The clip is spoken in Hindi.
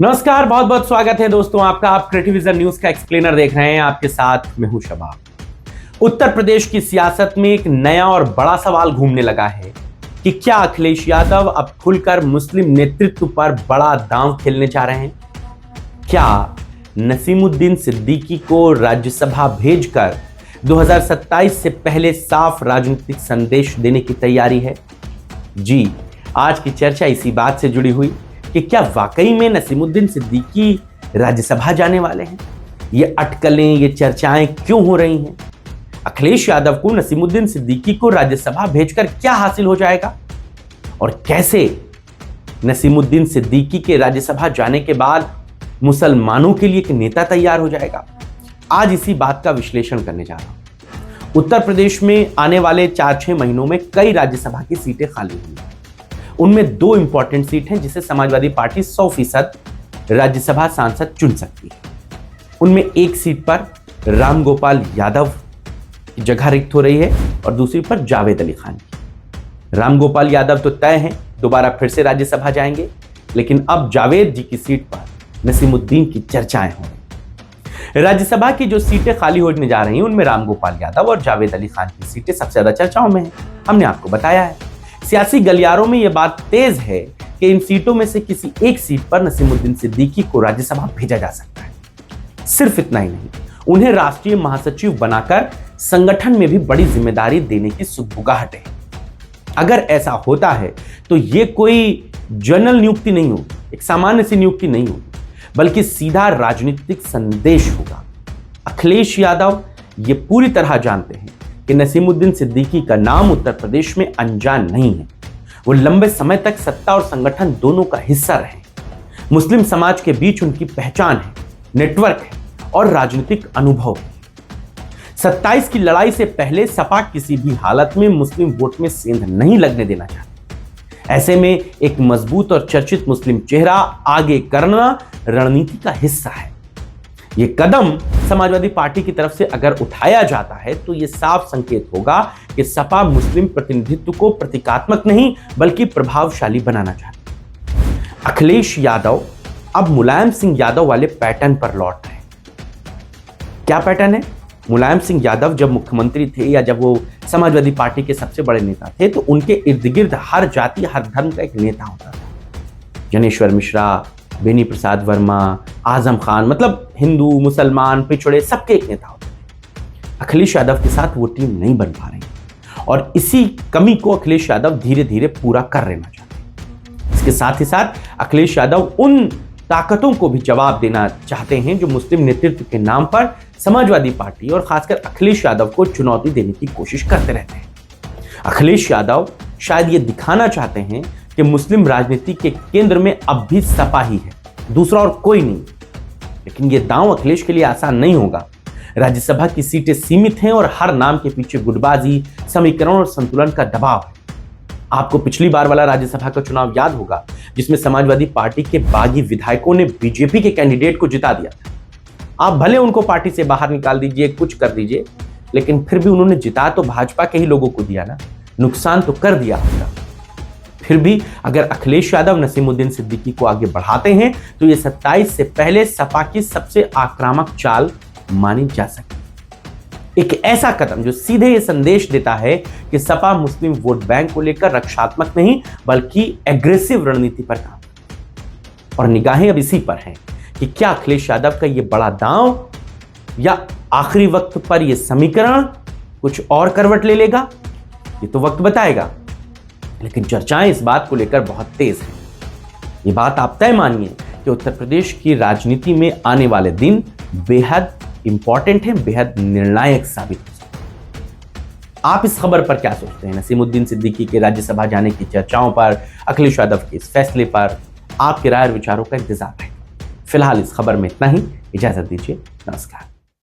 नमस्कार, बहुत बहुत स्वागत है दोस्तों आपका। आप क्रिएटिविजन न्यूज का एक्सप्लेनर देख रहे हैं। आपके साथ मैं हूं शबाब। उत्तर प्रदेश की सियासत में एक नया और बड़ा सवाल घूमने लगा है कि क्या अखिलेश यादव अब खुलकर मुस्लिम नेतृत्व पर बड़ा दांव खेलने जा रहे हैं। क्या नसीमुद्दीन सिद्दीकी को राज्यसभा भेजकर 2027 से पहले साफ राजनीतिक संदेश देने की तैयारी है। जी, आज की चर्चा इसी बात से जुड़ी हुई कि क्या वाकई में नसीमुद्दीन सिद्दीकी राज्यसभा जाने वाले हैं। ये अटकलें, ये चर्चाएं क्यों हो रही हैं। अखिलेश यादव को नसीमुद्दीन सिद्दीकी को राज्यसभा भेजकर क्या हासिल हो जाएगा और कैसे नसीमुद्दीन सिद्दीकी के राज्यसभा जाने के बाद मुसलमानों के लिए एक नेता तैयार हो जाएगा। आज इसी बात का विश्लेषण करने जा रहा हूं। उत्तर प्रदेश में आने वाले 4-6 महीनों में कई राज्यसभा की सीटें खाली हुई हैं। उनमें 2 इंपॉर्टेंट सीट हैं जिसे समाजवादी पार्टी 100% राज्यसभा सांसद चुन सकती है। उनमें एक सीट पर रामगोपाल यादव की जगह रिक्त हो रही है और दूसरी पर जावेद अली खान की। रामगोपाल यादव तो तय हैं, दोबारा फिर से राज्यसभा जाएंगे, लेकिन अब जावेद जी की सीट पर नसीमुद्दीन की चर्चाएं हो रही। राज्यसभा की जो सीटें खाली होने जा रही हैं उनमें रामगोपाल यादव और जावेद अली खान की सीटें सबसे ज्यादा चर्चाओं में हैं। हमने आपको बताया है, सियासी गलियारों में यह बात तेज है कि इन सीटों में से किसी एक सीट पर नसीमुद्दीन सिद्दीकी को राज्यसभा भेजा जा सकता है। सिर्फ इतना ही नहीं, उन्हें राष्ट्रीय महासचिव बनाकर संगठन में भी बड़ी जिम्मेदारी देने की सुगबुगाहट है। अगर ऐसा होता है तो यह कोई जनरल नियुक्ति नहीं होगी, एक सामान्य सी नियुक्ति नहीं होगी, बल्कि सीधा राजनीतिक संदेश होगा। अखिलेश यादव ये पूरी तरह जानते हैं कि नसीमुद्दीन सिद्दीकी का नाम उत्तर प्रदेश में अनजान नहीं है। वो लंबे समय तक सत्ता और संगठन दोनों का हिस्सा रहे। मुस्लिम समाज के बीच उनकी पहचान है, नेटवर्क है और राजनीतिक अनुभव है। 27 की लड़ाई से पहले सपा किसी भी हालत में मुस्लिम वोट में सेंध नहीं लगने देना चाहती। ऐसे में एक मजबूत और चर्चित मुस्लिम चेहरा आगे करना रणनीति का हिस्सा है। यह कदम समाजवादी पार्टी की तरफ से अगर उठाया जाता है तो यह साफ संकेत होगा कि सपा मुस्लिम प्रतिनिधित्व को प्रतीकात्मक नहीं बल्कि प्रभावशाली बनाना चाहती है। अखिलेश यादव अब मुलायम सिंह यादव वाले पैटर्न पर लौट रहे हैं। क्या पैटर्न है? मुलायम सिंह यादव जब मुख्यमंत्री थे या जब वो समाजवादी पार्टी के सबसे बड़े नेता थे तो उनके इर्द गिर्द हर जाति हर धर्म का एक नेता होता था। जनेश्वर मिश्रा, बेनी प्रसाद वर्मा, आजम खान, मतलब हिंदू मुसलमान पिछड़े सबके एक नेता होते थे। अखिलेश यादव के साथ वो टीम नहीं बन पा रही और इसी कमी को अखिलेश यादव धीरे धीरे पूरा कर लेना चाहते हैं। इसके साथ ही साथ अखिलेश यादव उन ताकतों को भी जवाब देना चाहते हैं जो मुस्लिम नेतृत्व के नाम पर समाजवादी पार्टी और खासकर अखिलेश यादव को चुनौती देने की कोशिश करते रहते हैं। अखिलेश यादव शायद ये दिखाना चाहते हैं कि मुस्लिम राजनीति के केंद्र में अब भी सपा ही है, दूसरा और कोई नहीं। लेकिन यह दांव अखिलेश के लिए आसान नहीं होगा। राज्यसभा की सीटें सीमित हैं और हर नाम के पीछे गुटबाजी, समीकरण और संतुलन का दबाव है। आपको पिछली बार वाला राज्यसभा का चुनाव याद होगा जिसमें समाजवादी पार्टी के बागी विधायकों ने बीजेपी के कैंडिडेट को जिता दिया था। आप भले उनको पार्टी से बाहर निकाल दीजिए, कुछ कर दीजिए, लेकिन फिर भी उन्होंने जिता तो भाजपा के ही लोगों को दिया ना, नुकसान तो कर दिया होगा। फिर भी अगर अखिलेश यादव नसीमुद्दीन सिद्दीकी को आगे बढ़ाते हैं तो यह 27 से पहले सपा की सबसे आक्रामक चाल मानी जा सकती है। एक ऐसा कदम जो सीधे यह संदेश देता है कि सपा मुस्लिम वोट बैंक को लेकर रक्षात्मक नहीं बल्कि एग्रेसिव रणनीति पर काम। और निगाहें अब इसी पर हैं कि क्या अखिलेश यादव का यह बड़ा दांव या आखिरी वक्त पर यह समीकरण कुछ और करवट ले लेगा, ये तो वक्त बताएगा। लेकिन चर्चाएं इस बात को लेकर बहुत तेज हैं। ये बात आप तय मानिए कि उत्तर प्रदेश की राजनीति में आने वाले दिन बेहद इंपॉर्टेंट हैं, बेहद निर्णायक साबित हो सकते हैं। आप इस खबर पर क्या सोचते हैं? नसीमुद्दीन सिद्दीकी के राज्यसभा जाने की चर्चाओं पर, अखिलेश यादव के इस फैसले पर आपके राय और विचारों का इंतजार है। फिलहाल इस खबर में इतना ही। इजाजत दीजिए, नमस्कार।